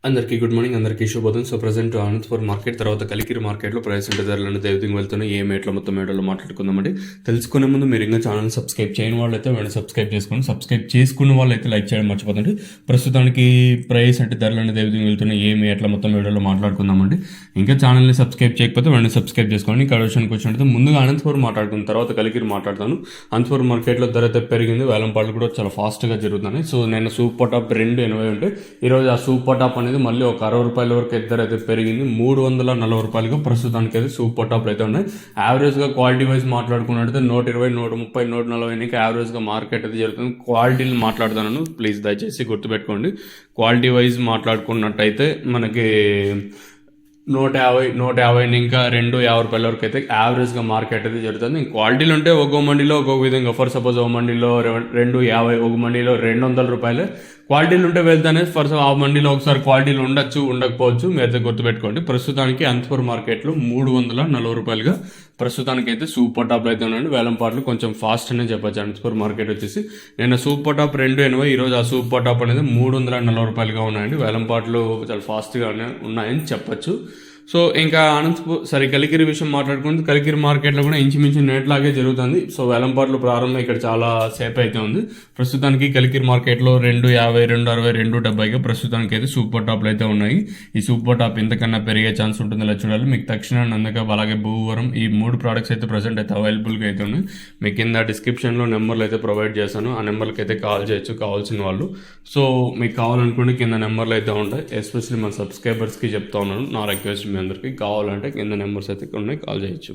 అందరికీ good morning, అందరికీ శుభోదయం. సో ప్రజెంట్ అనంతపురం మార్కెట్ తర్వాత కలికిరి మార్కెట్లో ప్రైస్ అంటే ధరలను దేవదింగ్ వెళ్తున్నాయి. ఏ మేట్లో మొత్తం మేడలో మాట్లాడుకుందామండి. తెలుసుకునే ముందు మీరు ఇంకా ఛానల్ సబ్స్క్రైబ్ చేయని వాళ్ళైతే వెంటనే సబ్స్క్రైబ్ చేసుకోండి. సబ్స్క్రైబ్ చేసుకున్న వాళ్ళైతే లైక్ చేయడం మర్చిపోతుంది. ప్రస్తుతానికి ప్రైస్ అంటే ధరలను దేవదింగ్ వెళ్తున్నాయి. ఏ మేట్లో మొత్తం మేడలో మాట్లాడుకుందామండి. ఇంకా ఛానల్ని సబ్స్క్రైబ్ చేయకపోతే వెంటనే సబ్స్క్రైబ్ చేసుకోండి. ఇంకా విషయానికి వచ్చినట్టు ముందుగా అనంతపురం మాట్లాడుకున్న తర్వాత కలికిరి మాట్లాడతాను. అనంతపురం మార్కెట్లో ధర అయితే పెరిగింది. వేలంపాట్లు కూడా చాలా ఫాస్ట్గా జరుగుతున్నాయి. సో నేను సూపర్ టాప్ 280 ఉంటే ఈరోజు ఆ సూపర్ టాప్ అనేది మళ్ళీ ఒక 60 రూపాయల వరకు ధర అయితే పెరిగింది. 340 రూపాయలుగా ప్రస్తుతానికి అయితే సూపర్ టాప్లు అయితే ఉన్నాయి. యావరేజ్గా క్వాలిటీ వైజ్ మాట్లాడుకున్నట్టయితే 120, 130, 140 యావరేజ్గా మార్కెట్ అయితే జరుగుతుంది. క్వాలిటీలు మాట్లాడుతాను, ప్లీజ్ దయచేసి గుర్తుపెట్టుకోండి. క్వాలిటీ వైజ్ మాట్లాడుకున్నట్టయితే మనకి 150 ఇంకా 250 రూపాయల వరకు అయితే యావరేజ్గా మార్కెట్ అయితే జరుగుతుంది. క్వాలిటీలు ఉంటే ఒక్కో మండీలో ఒక్కొక్క విధంగా, ఫర్ సపోజ్ ఒక మండీలో 250, ఒక మండీలో 200 రూపాయలు క్వాలిటీలు ఉంటే వెళ్తానే. ఫర్ ఆ మండీలో ఒకసారి క్వాలిటీలు ఉండొచ్చు, ఉండకపోవచ్చు, మీరైతే గుర్తుపెట్టుకోండి. ప్రస్తుతానికి అనంతపురం మార్కెట్లో 340 రూపాయలుగా ప్రస్తుతానికి అయితే సూపర్ టాప్లు అయితే ఉన్నాయండి. వేలంపాట్లు కొంచెం ఫాస్ట్ అనే చెప్పచ్చు. అనంతపురం మార్కెట్ వచ్చేసి నేను సూపర్ టాప్ 280, ఈరోజు ఆ సూపర్ టాప్ అనేది 340 రూపాయలుగా ఉన్నాయండి. వేలంపాట్లు చాలా ఫాస్ట్గా ఉన్నాయని చెప్పచ్చు. సో ఇంకా కలికిరి విషయం మాట్లాడుకుంటే కలికిరి మార్కెట్లో కూడా ఇంచుమించు నెట్లాగే జరుగుతుంది. సో వేలంపాట్లు ప్రారంభం ఇక్కడ చాలా సేపు అయితే ఉంది. ప్రస్తుతానికి కలికిరి మార్కెట్లో 250, 260, 270గా ప్రస్తుతానికి అయితే సూపర్ టాప్లు అయితే ఉన్నాయి. ఈ సూపర్ టాప్ ఇంతకన్నా పెరిగే ఛాన్స్ ఉంటుంది, ఇలా చూడాలి. మీకు తక్షణ నందక అలాగే భూవరం ఈ 3 ప్రోడక్ట్స్ అయితే ప్రజెంట్ అయితే అవైలబుల్గా అయితే ఉన్నాయి. మీకు కింద డిస్క్రిప్షన్లో నెంబర్లు అయితే ప్రొవైడ్ చేశాను. ఆ నెంబర్కి అయితే కాల్ చేయొచ్చు కావాల్సిన వాళ్ళు. సో మీకు కావాలనుకుంటే కింద నెంబర్లు అయితే ఉంటాయి. ఎస్పెషల్లీ మన సబ్స్క్రైబర్స్కి చెప్తా ఉన్నాను, నా రిక్వెస్ట్ మీ అందరికీ కావాలంటే కింద నెంబర్స్ అయితే ఉన్నాయి, కాల్ చేయొచ్చు.